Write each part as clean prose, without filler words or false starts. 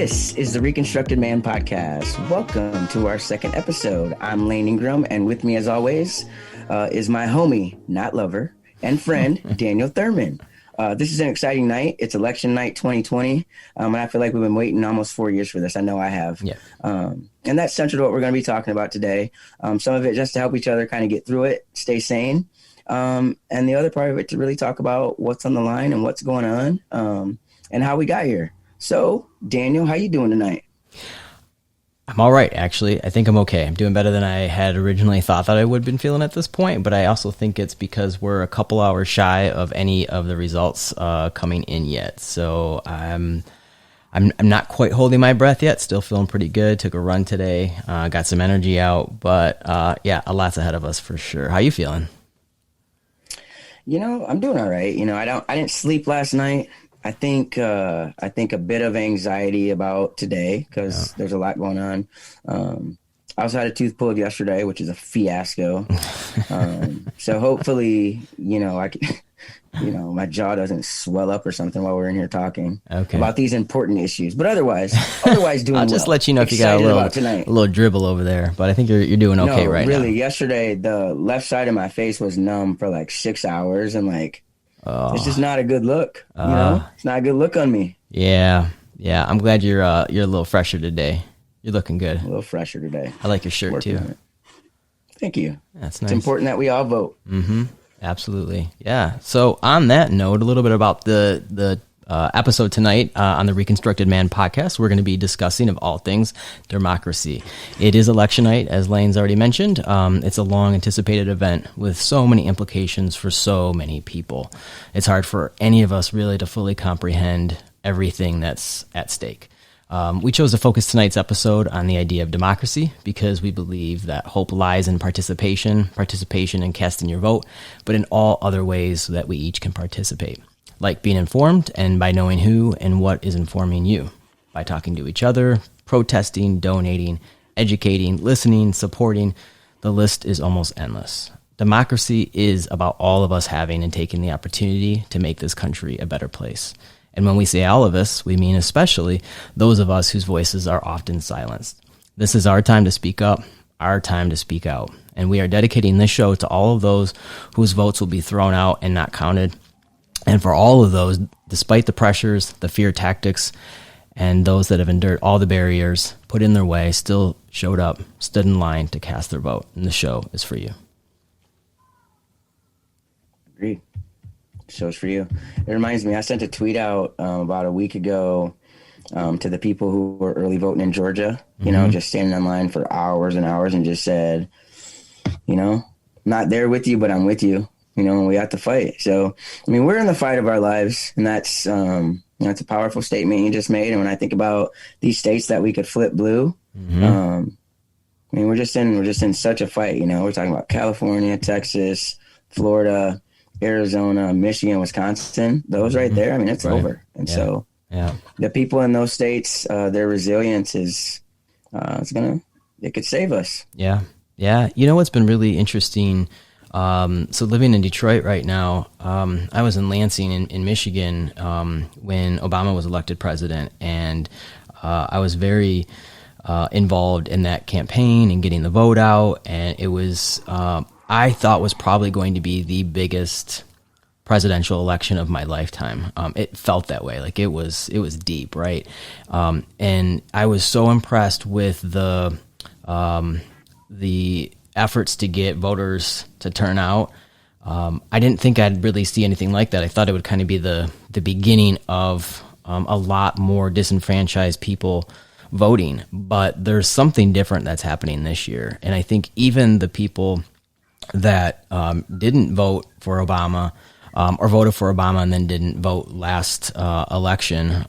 This is the Reconstructed Man podcast. Welcome to our second episode. I'm Layne Daniel, and with me, as always, is my homie, not lover, and friend, Daniel Thurman. This is an exciting night. It's election night 2020, and I feel like we've been waiting almost 4 years for this. I know I have. Yeah. And that's central to what we're going to be talking about today. Some of it just to help each other kind of get through it, stay sane, and the other part of it to really talk about what's on the line and what's going on, and how we got here. So, Daniel, how you doing tonight? I'm all right, actually. I think I'm okay. I'm doing better than I had originally thought that I would have been feeling at this point, but I also think it's because we're a couple hours shy of any of the results coming in yet. So I'm not quite holding my breath yet. Still feeling pretty good. Took a run today. Got some energy out, but yeah, a lot's ahead of us for sure. How you feeling? I'm doing all right. I didn't sleep last night. I think a bit of anxiety about today because there's a lot going on. I also had a tooth pulled yesterday, which is a fiasco. So hopefully, I can, my jaw doesn't swell up or something while we're in here talking about these important issues. But otherwise doing I'll just let you know if you got a little dribble over there. But I think you're doing okay right now. Really, yesterday the left side of my face was numb for like 6 hours, and it's just not a good look. It's not a good look on me. Yeah. I'm glad you're a little fresher today. You're looking good. A little fresher today. I like your shirt too. Thank you. That's nice. It's important that we all vote. Mm-hmm. Absolutely. Yeah. So on that note, a little bit about the episode tonight on the Reconstructed Man podcast. We're going to be discussing, of all things, democracy. It is election night, as Layne's already mentioned. It's a long anticipated event with so many implications for so many people. It's hard for any of us really to fully comprehend everything that's at stake. We chose to focus tonight's episode on the idea of democracy because we believe that hope lies in participation in casting your vote, but in all other ways that we each can participate. Like being informed and by knowing who and what is informing you, by talking to each other, protesting, donating, educating, listening, supporting. The list is almost endless. Democracy is about all of us having and taking the opportunity to make this country a better place. And when we say all of us, we mean especially those of us whose voices are often silenced. This is our time to speak up, our time to speak out. And we are dedicating this show to all of those whose votes will be thrown out and not counted. And for all of those, despite the pressures, the fear tactics, and those that have endured all the barriers put in their way, still showed up, stood in line to cast their vote. And the show is for you. Agreed. The show's for you. It reminds me, I sent a tweet out about a week ago to the people who were early voting in Georgia, just standing in line for hours and hours and just said, not there with you, but I'm with you. And we have to fight. So, we're in the fight of our lives, and that's a powerful statement you just made. And when I think about these states that we could flip blue, we're just in such a fight. We're talking about California, Texas, Florida, Arizona, Michigan, Wisconsin. Those right there. It's right. Over. And so, the people in those states, their resilience is it could save us. Yeah. What's been really interesting. So living in Detroit right now, I was in Lansing in Michigan when Obama was elected president, and I was very involved in that campaign and getting the vote out, and it was I thought was probably going to be the biggest presidential election of my lifetime. It felt that way, like it was deep, right? And I was so impressed with the efforts to get voters to turn out. I didn't think I'd really see anything like that. I thought it would kind of be the beginning of a lot more disenfranchised people voting. But there's something different that's happening this year. And I think even the people that didn't vote for Obama or voted for Obama and then didn't vote last election,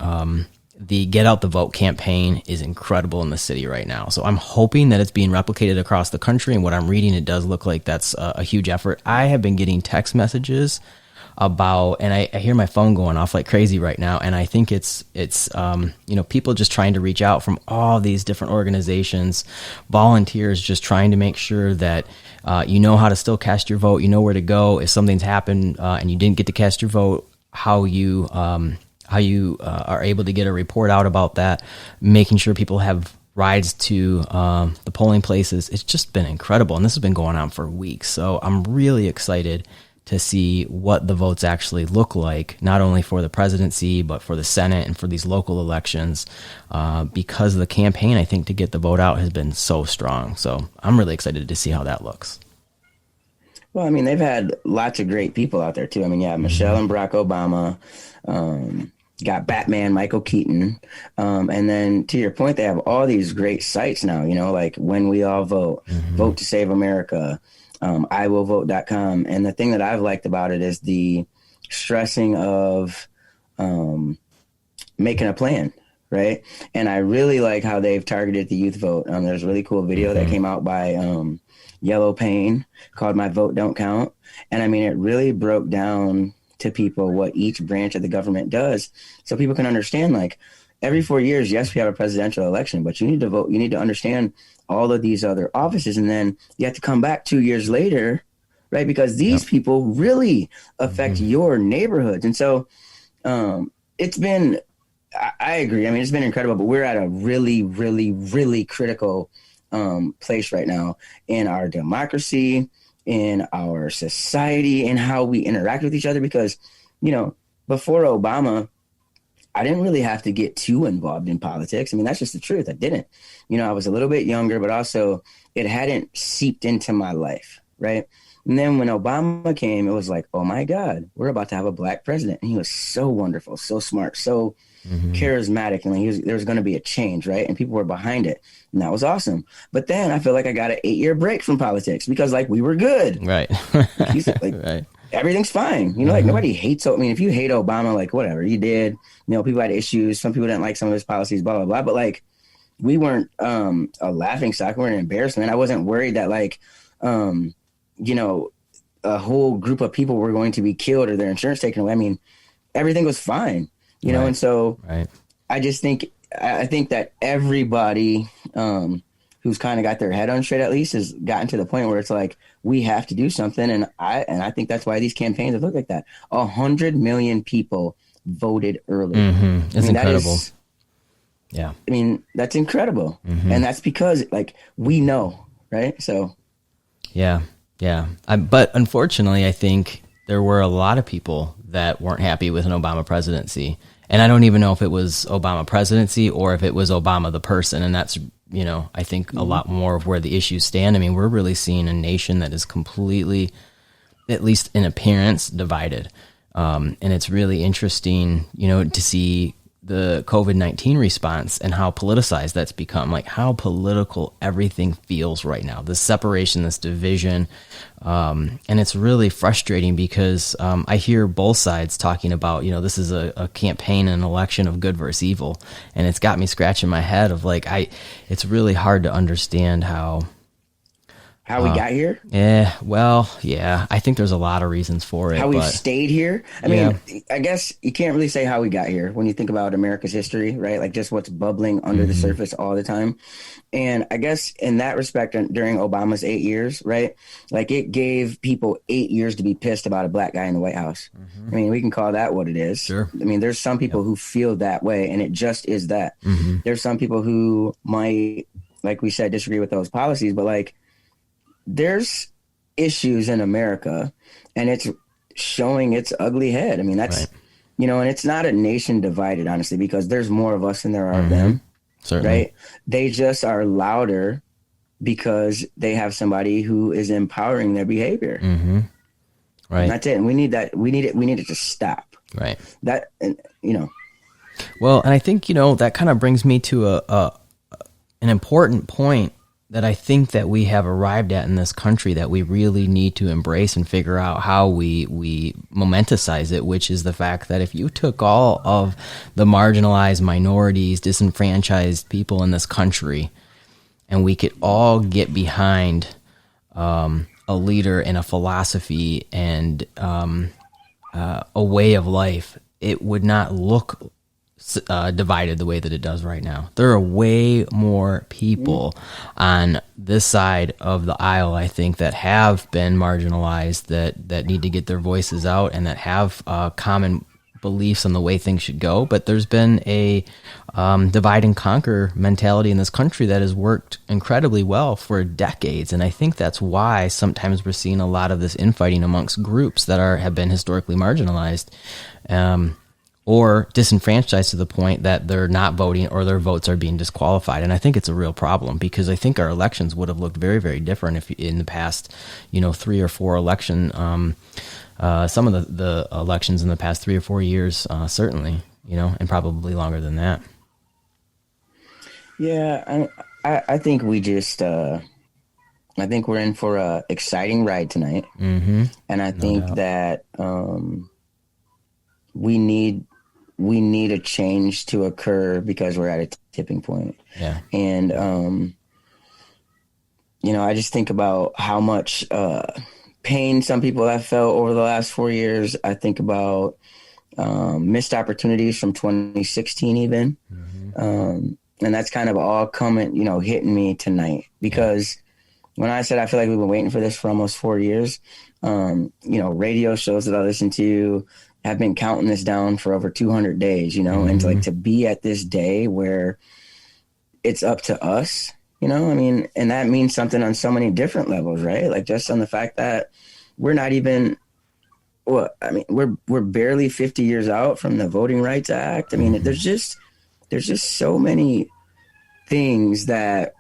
the Get Out the Vote campaign is incredible in the city right now. So I'm hoping that it's being replicated across the country. And what I'm reading, it does look like that's a huge effort. I have been getting text messages about, and I hear my phone going off like crazy right now. And I think it's people just trying to reach out from all these different organizations, volunteers just trying to make sure that you know how to still cast your vote. You know where to go if something's happened and you didn't get to cast your vote, how you how you are able to get a report out about that, making sure people have rides to the polling places. It's just been incredible. And this has been going on for weeks. So I'm really excited to see what the votes actually look like, not only for the presidency, but for the Senate and for these local elections, because the campaign, I think, to get the vote out has been so strong. So I'm really excited to see how that looks. Well, I mean, they've had lots of great people out there, too. I mean, yeah, Michelle and Barack Obama, got Batman, Michael Keaton. And then to your point, they have all these great sites now, like When We All Vote, Vote to Save America, iwillvote.com. And the thing that I've liked about it is the stressing of making a plan, right? And I really like how they've targeted the youth vote. There's a really cool video that came out by Yellow Pain called My Vote Don't Count. And I mean, it really broke down to people what each branch of the government does, so people can understand, like, every 4 years, yes, we have a presidential election, but you need to vote. You need to understand all of these other offices. And then you have to come back 2 years later, right? Because these people really affect your neighborhoods. And so it's been, I agree. I mean, it's been incredible, but we're at a really, really, really critical place right now in our democracy, in our society, and how we interact with each other. Because, before Obama, I didn't really have to get too involved in politics. I mean, that's just the truth. I didn't. I was a little bit younger, but also it hadn't seeped into my life, right? And then when Obama came, it was like, oh my God, we're about to have a black president. And he was so wonderful, so smart, so charismatic. And there was going to be a change, right? And people were behind it. And that was awesome. But then I feel like I got an 8-year break from politics because, like, we were good. Right. Right. Everything's fine. Like, nobody hates. I mean, if you hate Obama, like, whatever, you did. People had issues. Some people didn't like some of his policies, blah, blah, blah. But, like, we weren't a laughing stock. We weren't an embarrassment. I wasn't worried that, like, a whole group of people were going to be killed or their insurance taken away. I mean, everything was fine, know, and so I just think, I think that everybody who's kind of got their head on straight, at least, has gotten to the point where it's like, we have to do something. And I think that's why these campaigns have looked like that. 100 million people voted early. It's incredible. I mean, that's incredible. And that's because, like, we know, right? So. Yeah. But unfortunately, I think there were a lot of people that weren't happy with an Obama presidency. And I don't even know if it was Obama presidency or if it was Obama the person. And that's, I think a lot more of where the issues stand. I mean, we're really seeing a nation that is completely, at least in appearance, divided. And it's really interesting, to see the COVID-19 response and how politicized that's become, like how political everything feels right now, this separation, this division. And it's really frustrating because I hear both sides talking about, this is a campaign, an election of good versus evil. And it's got me scratching my head of like, it's really hard to understand how we got here? Yeah, well, yeah. I think there's a lot of reasons for it. How we've stayed here? I mean, I guess you can't really say how we got here when you think about America's history, right? Like just what's bubbling under the surface all the time. And I guess in that respect, during Obama's 8 years, right? Like it gave people 8 years to be pissed about a black guy in the White House. I mean, we can call that what it is. Sure. I mean, there's some people who feel that way, and it just is that. There's some people who might, like we said, disagree with those policies, but like, there's issues in America and it's showing its ugly head. I mean, that's, and it's not a nation divided, honestly, because there's more of us than there are of them. Certainly. Right. They just are louder because they have somebody who is empowering their behavior. Right. And that's it. And we need that. We need it to stop. Right. That, Well, and I think, that kind of brings me to an important point that I think that we have arrived at in this country that we really need to embrace and figure out how we momenticize it, which is the fact that if you took all of the marginalized minorities, disenfranchised people in this country, and we could all get behind a leader and a philosophy and a way of life, it would not look divided the way that it does right now. There are way more people on this side of the aisle, I think, that have been marginalized, that need to get their voices out, and that have common beliefs on the way things should go, but there's been a divide and conquer mentality in this country that has worked incredibly well for decades. And I think that's why sometimes we're seeing a lot of this infighting amongst groups that have been historically marginalized, or disenfranchised to the point that they're not voting or their votes are being disqualified. And I think it's a real problem, because I think our elections would have looked very, very different if in the past, 3 or 4 election, some of the elections in the past 3 or 4 years, certainly, and probably longer than that. Yeah, I think we just, I think we're in for a exciting ride tonight. Mm-hmm. And I think that we need a change to occur, because we're at a tipping point. Yeah. And, I just think about how much pain some people have felt over the last 4 years. I think about missed opportunities from 2016 even. Mm-hmm. And that's kind of all coming, hitting me tonight, because when I said I feel like we've been waiting for this for almost 4 years, radio shows that I listen to have been counting this down for over 200 days, Mm-hmm. and to be at this day where it's up to us, and that means something on so many different levels, right? Like, just on the fact that we're not even, we're barely 50 years out from the Voting Rights Act. Mm-hmm. There's just so many things that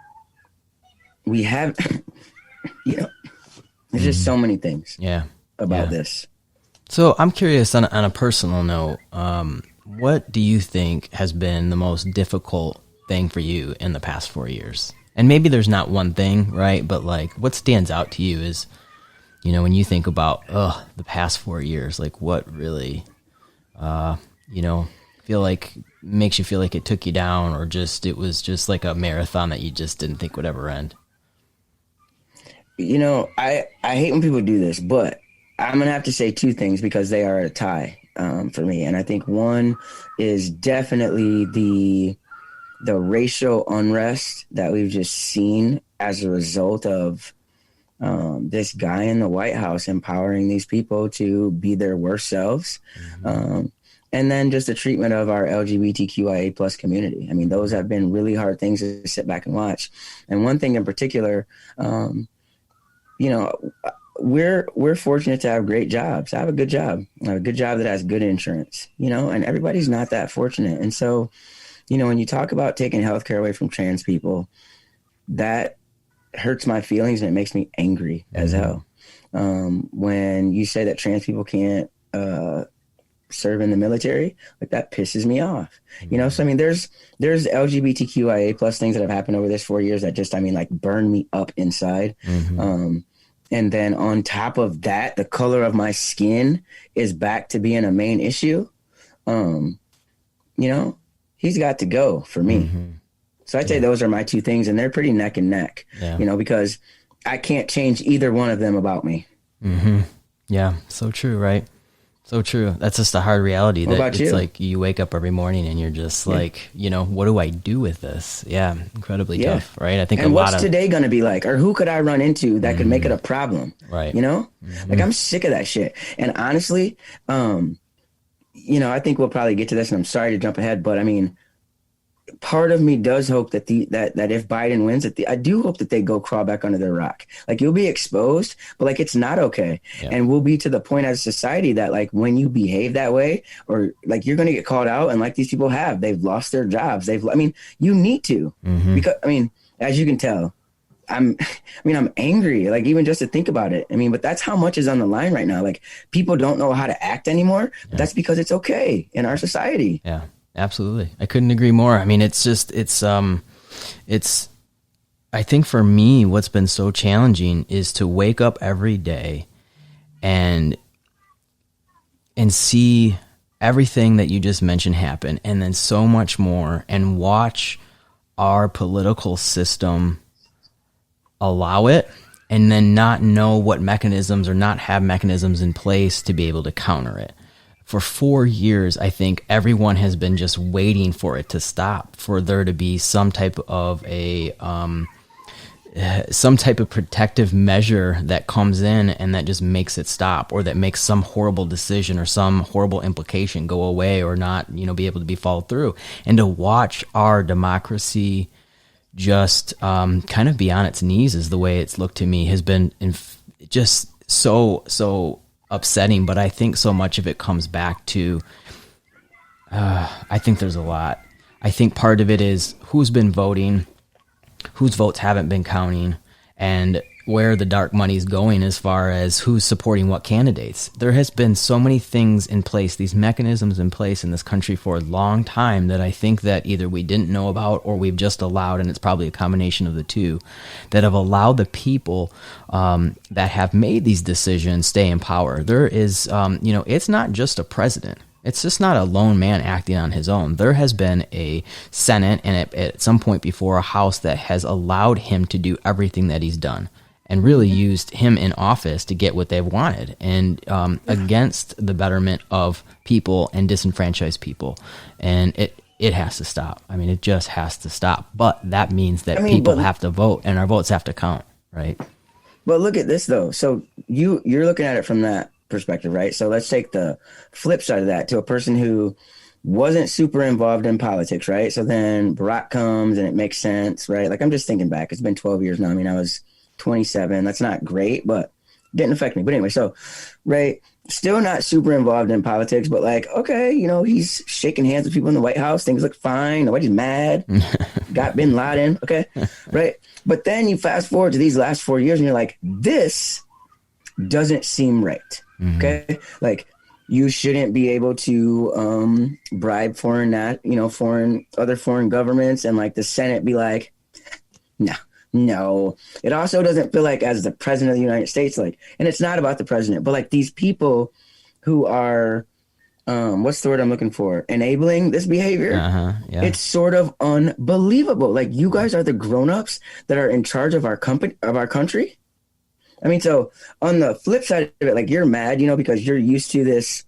we have, there's just so many things about this. So I'm curious, on a personal note, what do you think has been the most difficult thing for you in the past 4 years? And maybe there's not one thing, right? But like, what stands out to you is, when you think about, the past 4 years, like what really, feel like makes you feel like it took you down, or it was just like a marathon that you just didn't think would ever end? I hate when people do this, but I'm going to have to say 2 things, because they are a tie for me. And I think one is definitely the racial unrest that we've just seen as a result of this guy in the White House empowering these people to be their worst selves. Mm-hmm. And then just the treatment of our LGBTQIA plus community. Those have been really hard things to sit back and watch. And one thing in particular, we're fortunate to have great jobs. I have a good job. I have a good job that has good insurance, and everybody's not that fortunate. And so, when you talk about taking healthcare away from trans people, that hurts my feelings and it makes me angry as hell. When you say that trans people can't serve in the military, like, that pisses me off. So there's LGBTQIA plus things that have happened over this 4 years that just burn me up inside. Mm-hmm. And then on top of that, the color of my skin is back to being a main issue. He's got to go for me. Mm-hmm. So I'd say those are my 2 things, and they're pretty neck and neck, because I can't change either one of them about me. Mm-hmm. Yeah. So true. Right. So true. That's just a hard reality. What about it's you? Like you wake up every morning and you're just like, what do I do with this? Yeah. Incredibly tough. Right. I think and what's today going to be like, or who could I run into that could make it a problem? Right. Mm-hmm. Like, I'm sick of that shit. And honestly, I think we'll probably get to this, and I'm sorry to jump ahead, but part of me does hope that that if Biden wins, I do hope that they go crawl back under their rock. Like, you'll be exposed, but like, it's not okay. Yeah. And we'll be to the point as a society that, like, when you behave that way, or like, you're going to get called out, and like these people they've lost their jobs. You need to, because as you can tell, I'm angry, like, even just to think about it. But that's how much is on the line right now. Like, people don't know how to act anymore. Yeah. That's because it's okay in our society. Yeah. Absolutely. I couldn't agree more. I think for me, what's been so challenging is to wake up every day and see everything that you just mentioned happen, and then so much more, and watch our political system allow it, and then not know what mechanisms, or not have mechanisms in place to be able to counter it. For 4 years, I think everyone has been just waiting for it to stop, for there to be some type of some type of protective measure that comes in and that just makes it stop, or that makes some horrible decision or some horrible implication go away or not, be able to be followed through. And to watch our democracy just kind of be on its knees, is the way it's looked to me, has been just so upsetting. But I think so much of it comes back to, I think there's a lot. I think part of it is who's been voting, whose votes haven't been counting, and where the dark money's going as far as who's supporting what candidates. There has been so many things in place, these mechanisms in place in this country for a long time, that I think that either we didn't know about or we've just allowed, and it's probably a combination of the two, that have allowed the people that have made these decisions stay in power. There is, it's not just a president. It's just not a lone man acting on his own. There has been a Senate and at some point before a House that has allowed him to do everything that he's done, and really used him in office to get what they've wanted, and against the betterment of people and disenfranchised people. And it has to stop. I mean, it just has to stop. But that means that people have to vote, and our votes have to count, right? But look at this, though. So you're looking at it from that perspective, right? So let's take the flip side of that to a person who wasn't super involved in politics, right? So then Barack comes and it makes sense, right? Like, I'm just thinking back. It's been 12 years now. I mean, I was 27. That's not great, but didn't affect me. But anyway, so, right, still not super involved in politics, but like, okay, he's shaking hands with people in the White House. Things look fine. Nobody's mad. Got bin Laden. Okay, right? But then you fast forward to these last 4 years and you're like, this doesn't seem right. Okay, like, you shouldn't be able to bribe foreign governments, and like the Senate be like, no. It also doesn't feel like, as the president of the United States, like, and it's not about the president, but like these people who are, what's the word I'm looking for? Enabling this behavior. Yeah. It's sort of unbelievable. Like, you guys are the grown-ups that are in charge of our country. I mean, so on the flip side of it, like, you're mad, because you're used to this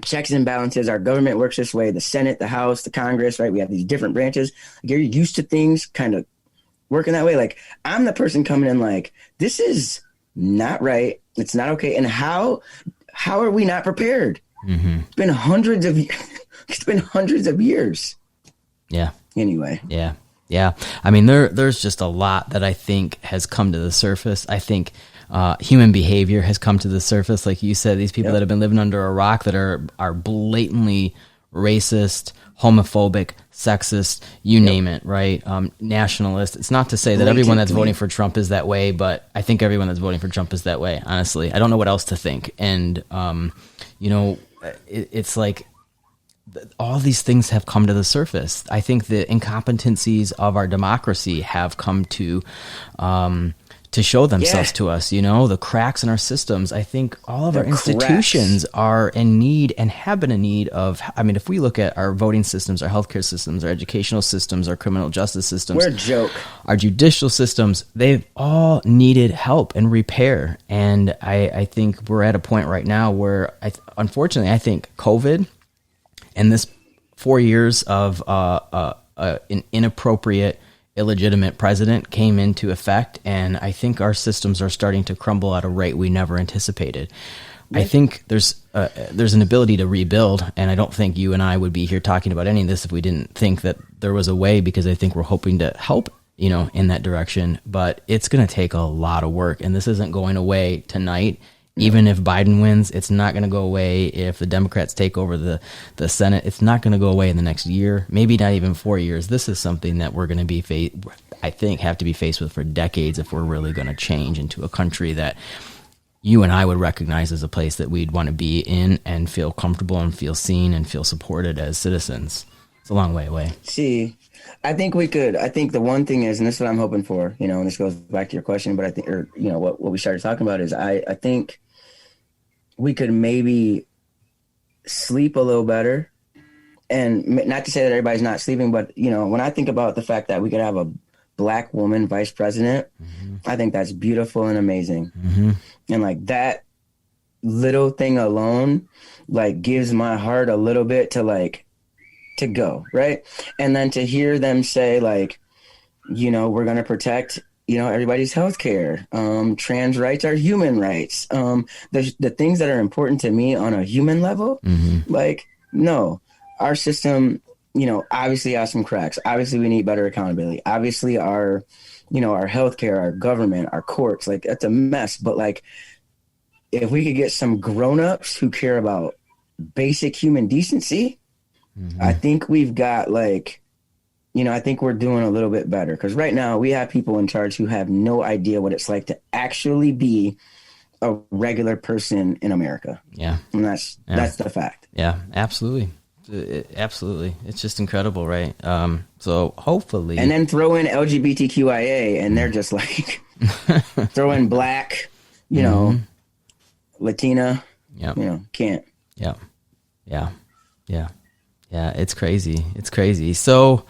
checks and balances. Our government works this way. The Senate, the House, the Congress, right? We have these different branches. You're used to things kind of working that way. Like, I'm the person coming in like, this is not right. It's not okay. And how are we not prepared? It's been hundreds of years. Yeah. Anyway. Yeah. I mean, there's just a lot that I think has come to the surface. I think human behavior has come to the surface. Like you said, these people that have been living under a rock that are blatantly racist, homophobic, sexist, you name it, right? Nationalist. It's not to say that everyone that's voting for Trump is that way, but I think everyone that's voting for Trump is that way, honestly. I don't know what else to think. And, it's like, all these things have come to the surface. I think the incompetencies of our democracy have come to show themselves to us. The cracks in our systems. I think all of our institutions are in need and have been in need of. I mean, if we look at our voting systems, our healthcare systems, our educational systems, our criminal justice systems, we're a joke. Our judicial systems, they've all needed help and repair. And I think we're at a point right now where, unfortunately, I think COVID and this 4 years of an inappropriate, illegitimate president came into effect, and I think our systems are starting to crumble at a rate we never anticipated. I think there's an ability to rebuild, and I don't think you and I would be here talking about any of this if we didn't think that there was a way, because I think we're hoping to help, in that direction. But it's going to take a lot of work, and this isn't going away tonight. Even if Biden wins, it's not going to go away. If the Democrats take over the Senate, it's not going to go away in the next year, maybe not even 4 years. This is something that we're going to be, have to be faced with for decades if we're really going to change into a country that you and I would recognize as a place that we'd want to be in and feel comfortable and feel seen and feel supported as citizens. It's a long way away. See, I think we could. I think the one thing is, and this is what I'm hoping for, and this goes back to your question, but I think, what we started talking about is I think we could maybe sleep a little better. And not to say that everybody's not sleeping, but, when I think about the fact that we could have a Black woman vice president, I think that's beautiful and amazing. And like that little thing alone, like, gives my heart a little bit to go, right? And then to hear them say, like, we're going to protect everybody's healthcare. Trans rights are human rights. The things that are important to me on a human level, like, no, our system, obviously has some cracks. Obviously we need better accountability. Obviously our healthcare, our government, our courts, like, that's a mess. But like, if we could get some grown-ups who care about basic human decency, I think we've got like, I think we're doing a little bit better, because right now we have people in charge who have no idea what it's like to actually be a regular person in America. Yeah. And that's the fact. Yeah, absolutely. Absolutely. It's just incredible, right? So hopefully. And then throw in LGBTQIA and they're just like, throw in Black, Latina, can't. Yeah. Yeah. Yeah. Yeah, it's crazy. It's crazy. So,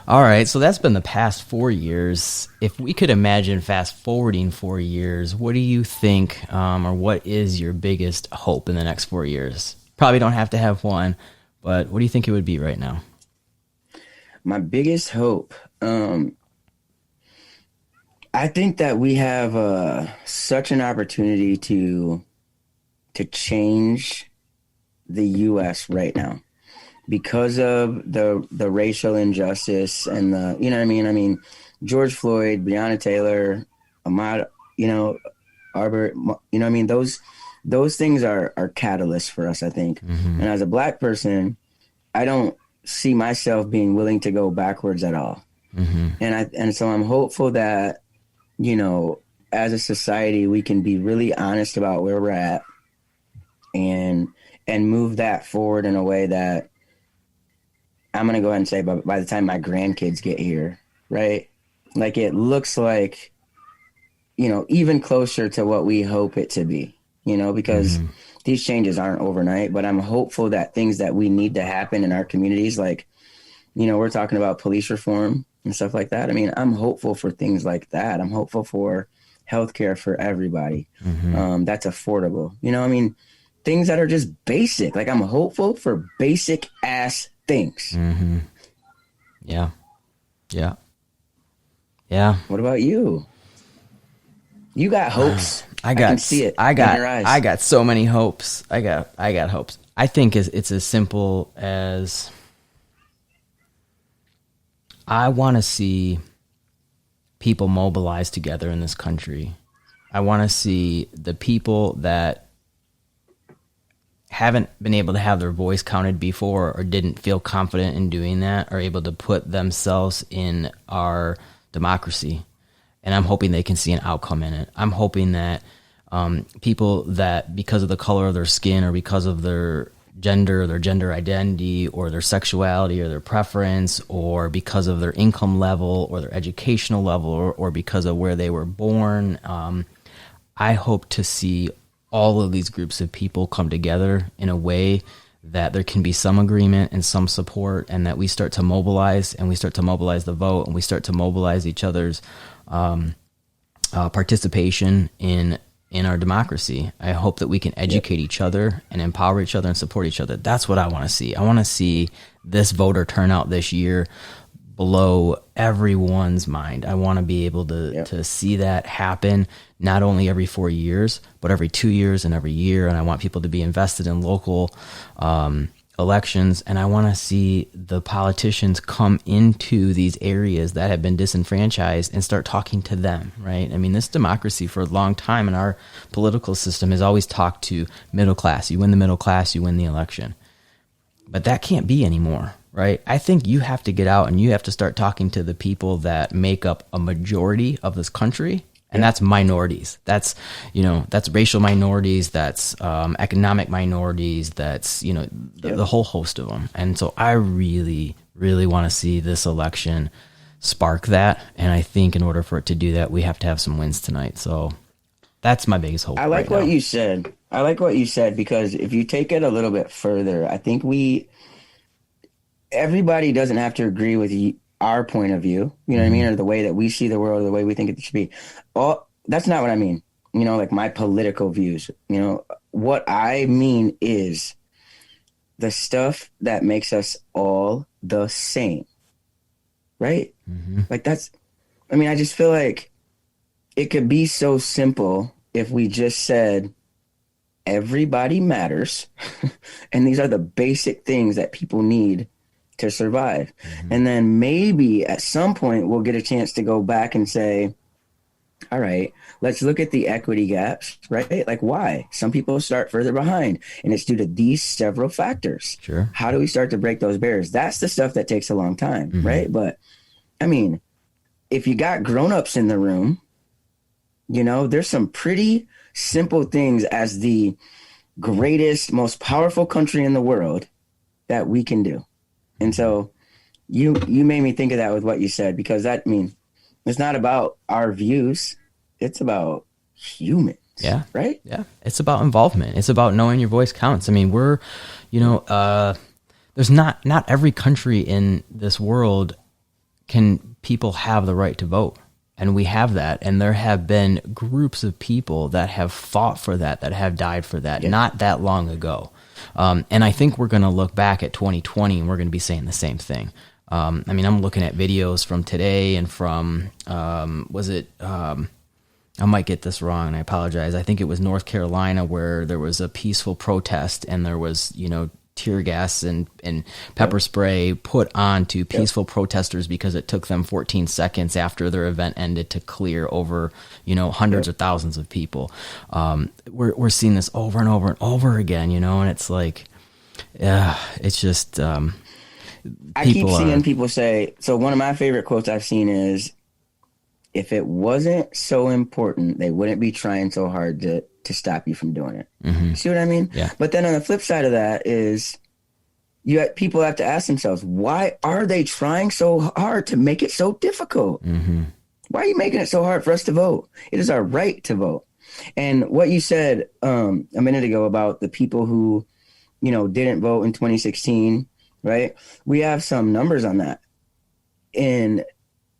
all right. So that's been the past 4 years. If we could imagine fast forwarding 4 years, what do you think, or what is your biggest hope in the next 4 years? Probably don't have to have one, but what do you think it would be right now? My biggest hope, I think that we have such an opportunity to change the U.S. right now, because of the racial injustice and the, I mean, George Floyd, Breonna Taylor, Ahmaud, Arbery, those things are catalysts for us, I think. And as a Black person, I don't see myself being willing to go backwards at all. And so I'm hopeful that, as a society, we can be really honest about where we're at and move that forward in a way that, I'm going to go ahead and say, by the time my grandkids get here, right? Like, it looks like, even closer to what we hope it to be, because these changes aren't overnight, but I'm hopeful that things that we need to happen in our communities, like, we're talking about police reform and stuff like that. I mean, I'm hopeful for things like that. I'm hopeful for healthcare for everybody. That's affordable. Things that are just basic. Like, I'm hopeful for basic ass things. Yeah. Yeah. Yeah. What about you? You got hopes. I can see it in your eyes. I got so many hopes. I got hopes. I think it's as simple as, I want to see people mobilize together in this country. I want to see the people that haven't been able to have their voice counted before, or didn't feel confident in doing that, are able to put themselves in our democracy. And I'm hoping they can see an outcome in it. I'm hoping that people that, because of the color of their skin, or because of their gender identity, or their sexuality, or their preference, or because of their income level, or their educational level, or because of where they were born, I hope to see all of these groups of people come together in a way that there can be some agreement and some support, and that we start to mobilize, and we start to mobilize the vote, and we start to mobilize each other's participation in our democracy. I hope that we can educate each other and empower each other and support each other. That's what I want to see. I want to see this voter turnout this year blow everyone's mind. I want to be able to see that happen, not only every 4 years, but every 2 years and every year. And I want people to be invested in local elections. And I want to see the politicians come into these areas that have been disenfranchised and start talking to them, right? I mean, this democracy for a long time in our political system has always talked to middle class. You win the middle class, you win the election. But that can't be anymore, right? I think you have to get out and you have to start talking to the people that make up a majority of this country. And that's minorities. That's, that's racial minorities. That's economic minorities. That's, the whole host of them. And so I really, really want to see this election spark that. And I think in order for it to do that, we have to have some wins tonight. So that's my biggest hope. I like what you said. I like what you said, because if you take it a little bit further, I think everybody doesn't have to agree with our point of view, what I mean, or the way that we see the world, or the way we think it should be. That's not what I mean, like my political views. What I mean is the stuff that makes us all the same, right? Like I just feel like it could be so simple if we just said everybody matters, and these are the basic things that people need to survive. Mm-hmm. And then maybe at some point we'll get a chance to go back and say, all right, let's look at the equity gaps, right? Like why some people start further behind, and it's due to these several factors. Sure. How do we start to break those barriers? That's the stuff that takes a long time, Mm-hmm. right? But I mean, if you got grown-ups in the room, there's some pretty simple things as the greatest, most powerful country in the world that we can do. And so you made me think of that with what you said, because that, I mean, it's not about our views. It's about humans. Yeah. Right. Yeah. It's about involvement. It's about knowing your voice counts. I mean, there's not every country in this world can people have the right to vote. And we have that. And there have been groups of people that have fought for that have died for that, not that long ago. And I think we're going to look back at 2020 and we're going to be saying the same thing. I mean, I'm looking at videos from today and from, I might get this wrong and I apologize. I think it was North Carolina where there was a peaceful protest and there was, tear gas and pepper spray put on to peaceful protesters because it took them 14 seconds after their event ended to clear over, hundreds or thousands of people. We're seeing this over and over and over again, and it's like, it's just, I keep seeing people say, so one of my favorite quotes I've seen is, if it wasn't so important, they wouldn't be trying so hard to stop you from doing it. Mm-hmm. See what I mean? Yeah. But then on the flip side of that is people have to ask themselves, why are they trying so hard to make it so difficult? Mm-hmm. Why are you making it so hard for us to vote? It is our right to vote. And what you said a minute ago about the people who, didn't vote in 2016, right? We have some numbers on that. In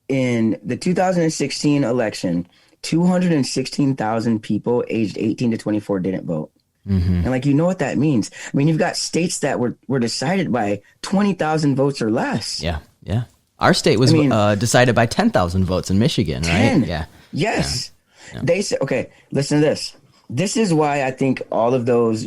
the 2016 election, 216,000 people aged 18 to 24 didn't vote. Mm-hmm. And what that means? I mean, you've got states that were decided by 20,000 votes or less. Yeah. Yeah. Our state was decided by 10,000 votes in Michigan, 10. Right? Yeah. Yes. Yeah. They said, okay, listen to this. This is why I think all of those,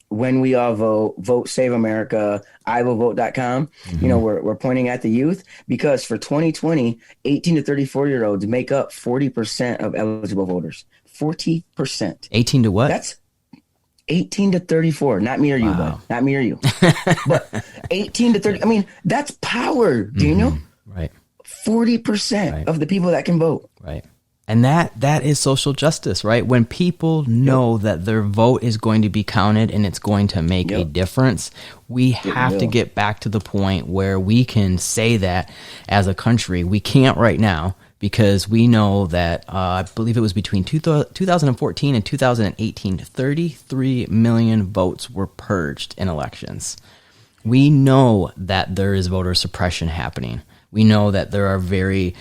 when we all vote Save America, iwillvote.com, Mm-hmm. We're pointing at the youth, because for 2020, 18 to 34-year-olds make up 40% of eligible voters. 40%. 18 to what? That's 18 to 34. Not me or you, bud. Not me or you. But 18 to 30. I mean, that's power, Daniel. Mm-hmm. Right. 40% of the people that can vote. Right. And that is social justice, right? When people know that their vote is going to be counted and it's going to make a difference, we have to get back to the point where we can say that as a country. We can't right now because we know that I believe it was between 2014 and 2018, 33 million votes were purged in elections. We know that there is voter suppression happening. We know that there are very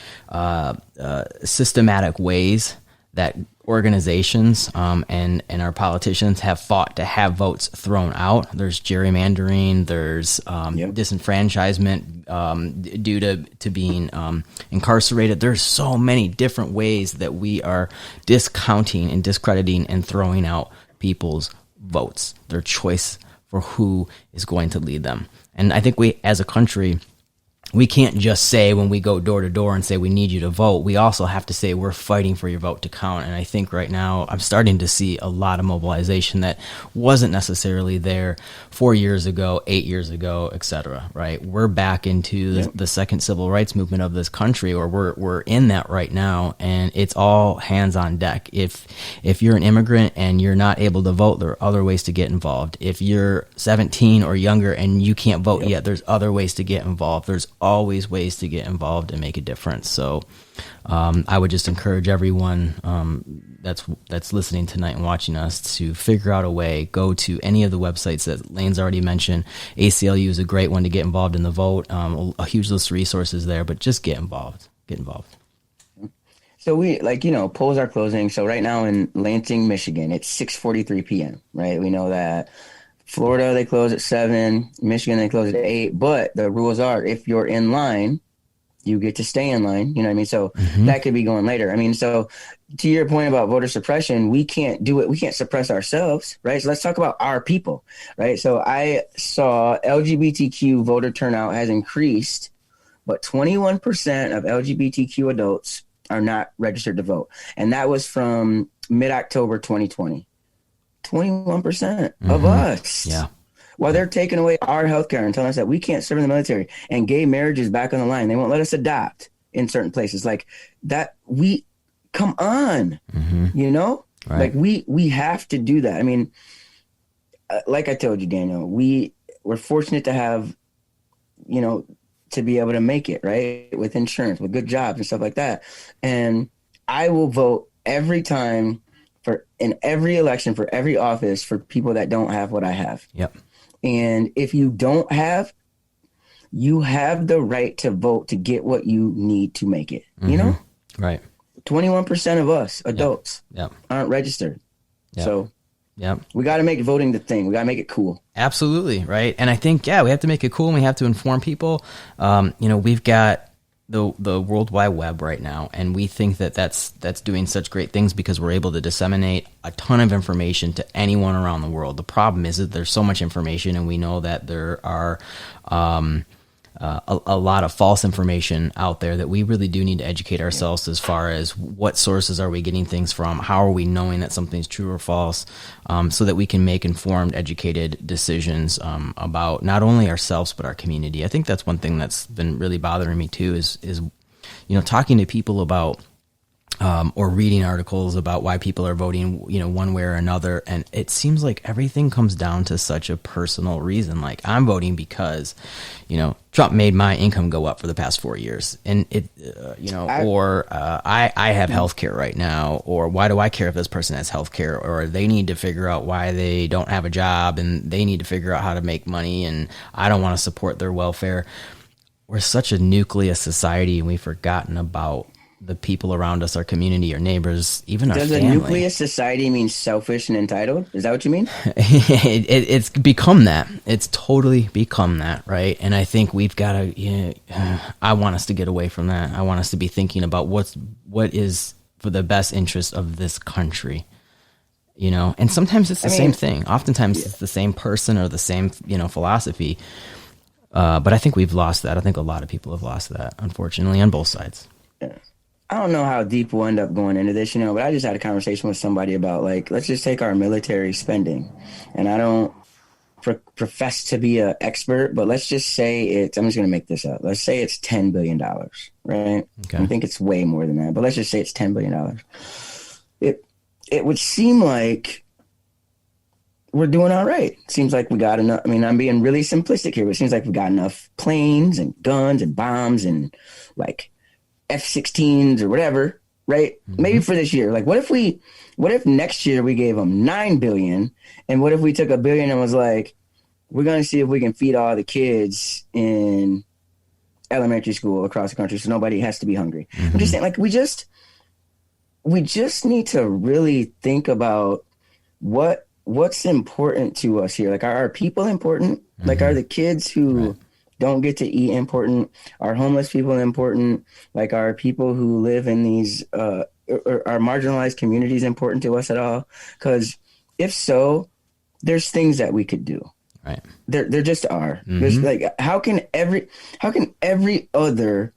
systematic ways that organizations and our politicians have fought to have votes thrown out. There's gerrymandering. There's disenfranchisement due to being incarcerated. There's so many different ways that we are discounting and discrediting and throwing out people's votes, their choice for who is going to lead them. And I think we, as a country, we can't just say when we go door to door and say we need you to vote. We also have to say we're fighting for your vote to count. And I think right now I'm starting to see a lot of mobilization that wasn't necessarily there 4 years ago, 8 years ago, et cetera, right? We're back into the second civil rights movement of this country, or we're in that right now, and it's all hands on deck. If you're an immigrant and you're not able to vote, there are other ways to get involved. If you're 17 or younger and you can't vote yet, there's other ways to get involved. There's always ways to get involved and make a difference. So I would just encourage everyone that's listening tonight and watching us to figure out a way. Go to any of the websites that Layne's already mentioned. ACLU is a great one to get involved in the vote. A huge list of resources there, but just get involved. Get involved. So we polls are closing. So right now in Lansing, Michigan, it's 6:43 p.m. Right? We know that Florida, they close at 7. Michigan, they close at 8. But the rules are, if you're in line you get to stay in line. You know what I mean? So that could be going later. I mean, so to your point about voter suppression, we can't do it. We can't suppress ourselves, right? So let's talk about our people, right? So I saw LGBTQ voter turnout has increased, but 21% of LGBTQ adults are not registered to vote. And that was from mid-October 2020. 21% of us. Yeah. While they're taking away our healthcare and telling us that we can't serve in the military, and gay marriage is back on the line. They won't let us adopt in certain places like that. We come on, you know, Right. like we have to do that. I mean, like I told you, Daniel, we're fortunate to have, you know, to be able to make it right with insurance, with good jobs and stuff like that. And I will vote every time in every election for every office for people that don't have what I have. Yep. And if you don't have, you have the right to vote to get what you need to make it, you know? Right. 21% of us adults Yep. aren't registered. Yep. So Yep. we got to make voting the thing. We got to make it cool. Absolutely. Right. And I think, we have to make it cool and we have to inform people. You know, we've got the World Wide Web right now, and we think that that's doing such great things because we're able to disseminate a ton of information to anyone around the world. The problem is that there's so much information, and we know that there are a lot of false information out there that we really do need to educate ourselves as far as what sources are we getting things from, how are we knowing that something's true or false, so that we can make informed, educated decisions about not only ourselves but our community. I think that's one thing that's been really bothering me too is you know, talking to people about or reading articles about why people are voting, you know, one way or another. And it seems like everything comes down to such a personal reason. Like, I'm voting because, you know, Trump made my income go up for the past 4 years, and it, you know, I have health care right now, or why do I care if this person has health care, or they need to figure out why they don't have a job and they need to figure out how to make money, and I don't want to support their welfare. We're such a nucleus society, and we've forgotten about the people around us, our community, our neighbors, even our family. Does a nucleus society mean selfish and entitled? Is that what you mean? It's become that. It's totally become that, right? And I think we've got to, I want us to get away from that. I want us to be thinking about what is for the best interest of this country, you know? And sometimes it's the same thing. Oftentimes it's the same person or the same, you know, philosophy. But I think we've lost that. I think a lot of people have lost that, unfortunately, on both sides. Yeah. I don't know how deep we'll end up going into this, you know, but I just had a conversation with somebody about, like, let's just take our military spending. And I don't profess to be an expert, but let's just say I'm just going to make this up. Let's say it's $10 billion, right? Okay. I think it's way more than that, but let's just say it's $10 billion. It would seem like we're doing all right. It seems like we got enough. I mean, I'm being really simplistic here, but it seems like we got enough planes and guns and bombs and, like, F-16s or whatever, right? Maybe for this year. Like, what if next year we gave them $9 billion, and what if we took $1 billion and was like, we're going to see if we can feed all the kids in elementary school across the country so nobody has to be hungry. I'm just saying, like, we just need to really think about what's important to us here. Like, are people important? Like, are the kids who don't get to eat important? Are homeless people important? Like, are people who live in these are marginalized communities important to us at all? Because if so, there's things that we could do. Right. There just are. There's, like, how can every other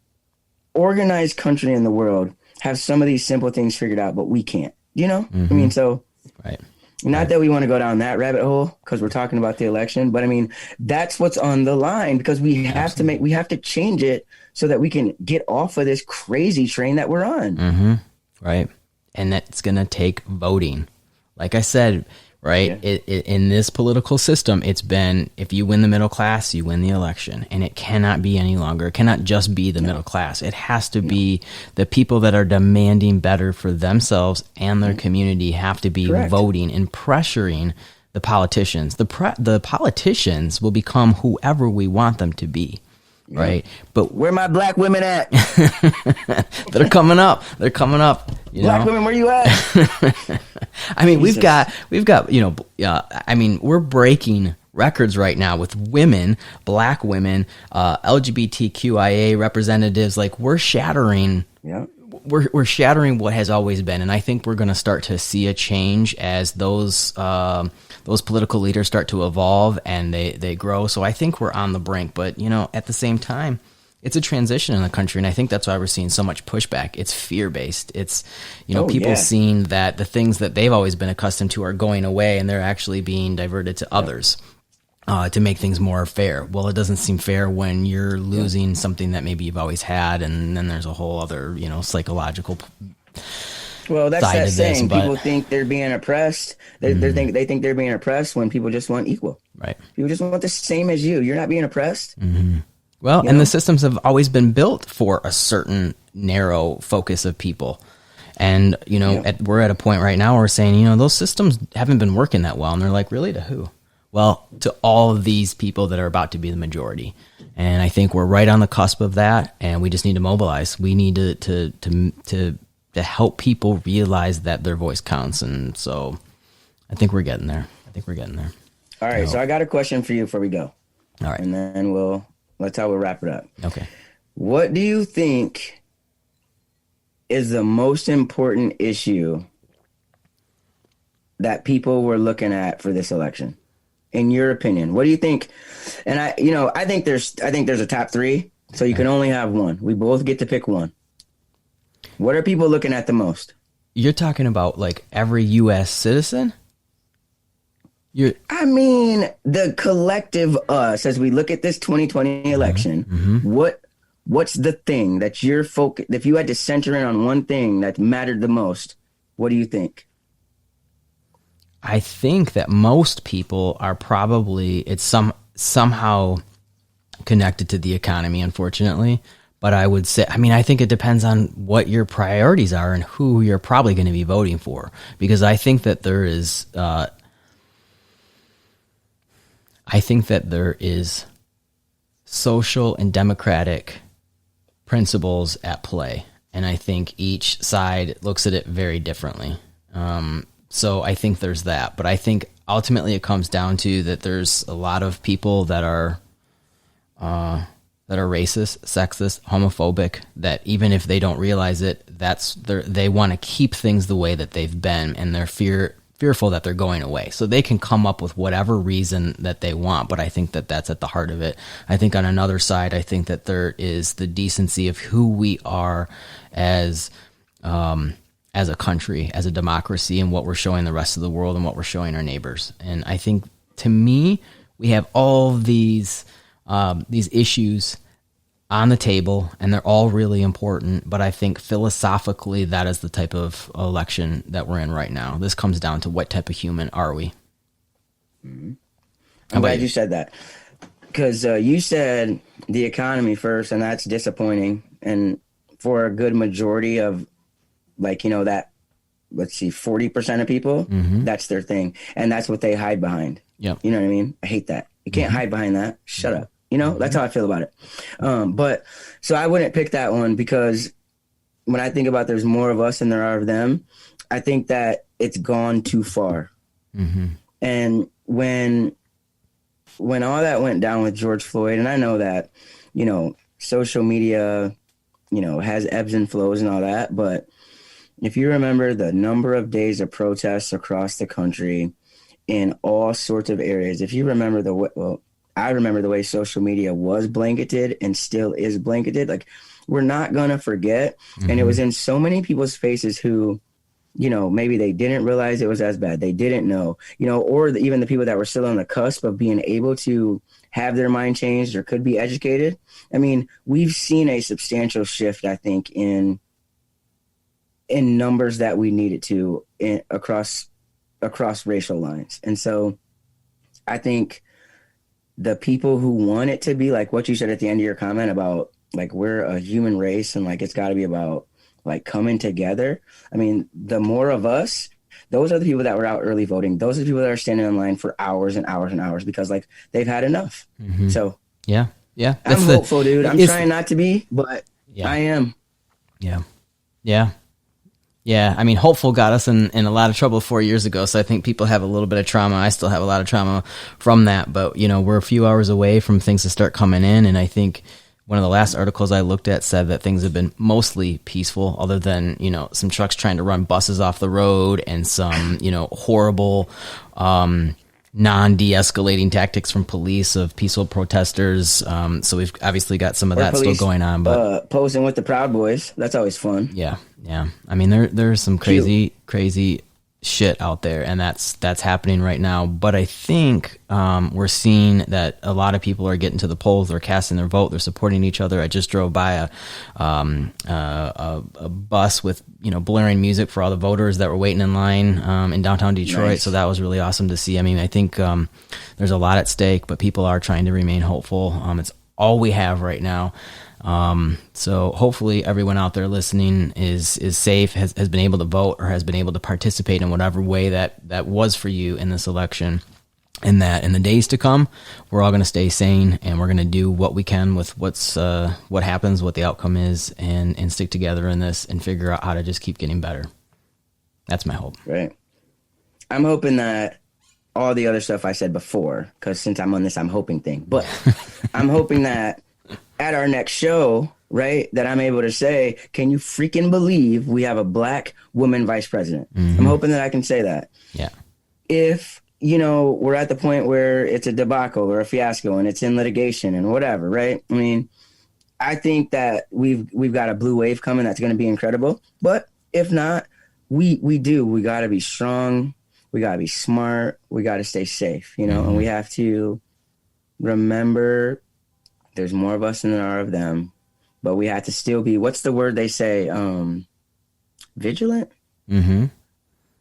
organized country in the world have some of these simple things figured out, but we can't? You know? I mean, so right. Not that we want to go down that rabbit hole because we're talking about the election, but I mean, that's what's on the line, because we have to change it so that we can get off of this crazy train that we're on. Right. And that's going to take voting. Like I said, right, in this political system, it's been, if you win the middle class, you win the election. And it cannot be any longer. It cannot just be the middle class. It has to be the people that are demanding better for themselves and their community have to be voting and pressuring the politicians. The politicians will become whoever we want them to be. Right. But where my black women at? They're coming up. They're coming up. Black women, where you at? I mean, we've got, you know, I mean, we're breaking records right now with women, black women, LGBTQIA representatives. Like we're shattering. Yeah. We're shattering what has always been, and I think we're going to start to see a change as those political leaders start to evolve and they grow. So I think we're on the brink, but at the same time, it's a transition in the country, and I think that's why we're seeing so much pushback. It's fear-based. It's, people seeing that the things that they've always been accustomed to are going away, and they're actually being diverted to others to make things more fair. Well, it doesn't seem fair when you're losing something that maybe you've always had, and then there's a whole other, psychological Well, that's side that of saying. this, People think they're being oppressed. They think they're being oppressed when people just want equal. Right. People just want the same as you. You're not being oppressed. Well, and the systems have always been built for a certain narrow focus of people. And, we're at a point right now where we're saying, those systems haven't been working that well. And they're like, really, to who? Well, to all of these people that are about to be the majority. And I think we're right on the cusp of that. And we just need to mobilize. We need to help people realize that their voice counts. And so I think we're getting there. All right. So I got a question for you before we go. All right. And then that's how we'll wrap it up. Okay. What do you think is the most important issue that people were looking at for this election? In your opinion, what do you think? And I think there's a top three, so you can only have one. We both get to pick one. What are people looking at the most? You're talking about like every U.S. citizen? I mean, the collective us, as we look at this 2020 election, what's the thing that you're focused? If you had to center in on one thing that mattered the most, what do you think? I think that most people are probably, it's somehow connected to the economy, unfortunately. But I would say, I think it depends on what your priorities are and who you're probably going to be voting for. Because I think that there is, social and democratic principles at play. And I think each side looks at it very differently. So I think there's that. But I think ultimately it comes down to that there's a lot of people that are racist, sexist, homophobic, that even if they don't realize it, they want to keep things the way that they've been, and they're fearful that they're going away. So they can come up with whatever reason that they want, but I think that that's at the heart of it. I think on another side, I think that there is the decency of who we are as a country, as a democracy, and what we're showing the rest of the world and what we're showing our neighbors. And I think, to me, we have all these issues on the table, and they're all really important. But I think philosophically, that is the type of election that we're in right now. This comes down to what type of human are we? I'm glad you said that, because you said the economy first, and that's disappointing. And for a good majority of, that, let's see, 40% of people, that's their thing. And that's what they hide behind. Yep. You know what I mean? I hate that. You can't hide behind that. Shut up. That's how I feel about it. But so I wouldn't pick that one, because when I think about there's more of us than there are of them, I think that it's gone too far. And when all that went down with George Floyd, and I know that, social media, has ebbs and flows and all that, but if you remember the number of days of protests across the country in all sorts of areas, if you remember I remember the way social media was blanketed and still is blanketed. Like, we're not going to forget. And it was in so many people's faces who, maybe they didn't realize it was as bad. They didn't know, or even the people that were still on the cusp of being able to have their mind changed or could be educated. I mean, we've seen a substantial shift, I think, in numbers that we needed to across racial lines. And so I think the people who want it to be like what you said at the end of your comment about, like, we're a human race and, like, it's got to be about, like, coming together. I mean, the more of us, those are the people that were out early voting. Those are the people that are standing in line for hours and hours and hours because, like, they've had enough. So yeah. I'm hopeful, dude. I'm trying not to be, but I am. Yeah. Yeah, I mean, hopeful got us in a lot of trouble 4 years ago, so I think people have a little bit of trauma. I still have a lot of trauma from that, but, we're a few hours away from things to start coming in, and I think one of the last articles I looked at said that things have been mostly peaceful, other than, some trucks trying to run buses off the road and some, horrible non-de-escalating tactics from police of peaceful protesters. So we've obviously got some of that still going on. But posing with the Proud Boys, that's always fun. Yeah. I mean, there's some crazy shit out there, and that's happening right now. But I think we're seeing that a lot of people are getting to the polls. They're casting their vote. They're supporting each other. I just drove by a bus with blaring music for all the voters that were waiting in line in downtown Detroit. Nice. So that was really awesome to see. I mean, I think there's a lot at stake, but people are trying to remain hopeful. It's all we have right now. So hopefully everyone out there listening is safe, has been able to vote, or has been able to participate in whatever way that was for you in this election, and that in the days to come, we're all going to stay sane, and we're going to do what we can with what happens, what the outcome is, and stick together in this and figure out how to just keep getting better. That's my hope. Right. I'm hoping that all the other stuff I said before, because since I'm on this, I'm hoping thing, but I'm hoping that at our next show, right, that I'm able to say, can you freaking believe we have a Black woman vice president? Mm-hmm. I'm hoping that I can say that. Yeah. If, we're at the point where it's a debacle or a fiasco and it's in litigation and whatever, right? I mean, I think that we've got a blue wave coming that's going to be incredible. But if not, we got to be strong. We got to be smart. We got to stay safe, mm-hmm. And we have to remember there's more of us than there are of them, but we have to still be, what's the word they say? Vigilant? Mm-hmm.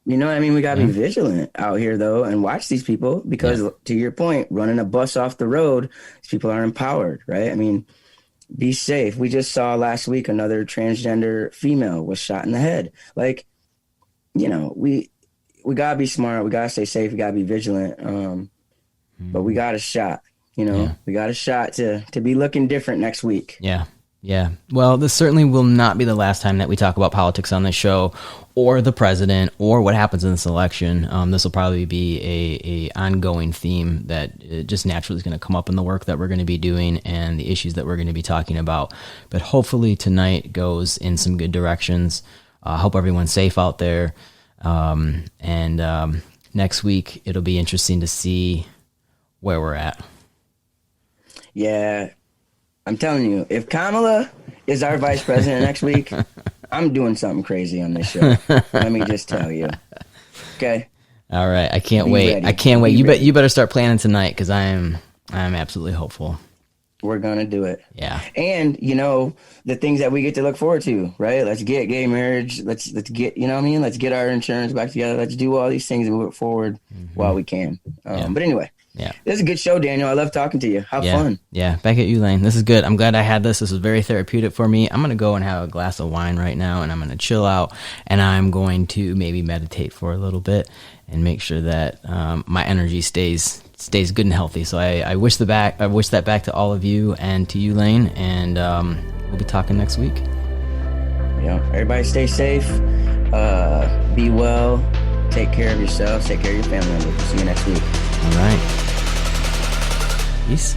You know what I mean? We got to be vigilant out here, though, and watch these people because, to your point, running a bus off the road, these people are empowered, right? I mean, be safe. We just saw last week another transgender female was shot in the head. Like, we got to be smart. We got to stay safe. We got to be vigilant. But we got a shot. We got a shot to be looking different next week. Yeah. Well, this certainly will not be the last time that we talk about politics on this show, or the president, or what happens in this election. This will probably be a ongoing theme that just naturally is going to come up in the work that we're going to be doing and the issues that we're going to be talking about. But hopefully tonight goes in some good directions. I hope everyone's safe out there. And next week, it'll be interesting to see where we're at. Yeah, I'm telling you, if Kamala is our vice president next week, I'm doing something crazy on this show. Let me just tell you. Okay. All right. I can't wait. Ready. I can't wait. You better start planning tonight, because I'm absolutely hopeful. We're gonna do it. Yeah. And the things that we get to look forward to, right? Let's get gay marriage. Let's get let's get our insurance back together. Let's do all these things and move it forward while we can. But anyway. Yeah. This is a good show, Daniel. I love talking to you. Have fun. Yeah. Back at you, Layne. This is good. I'm glad I had this. This was very therapeutic for me. I'm going to go and have a glass of wine right now, and I'm going to chill out, and I'm going to maybe meditate for a little bit and make sure that my energy stays good and healthy. So I wish that back to all of you and to you, Layne, and we'll be talking next week. Yeah. Everybody stay safe. Be well. Take care of yourselves. Take care of your family members. See you next week. All right. Peace.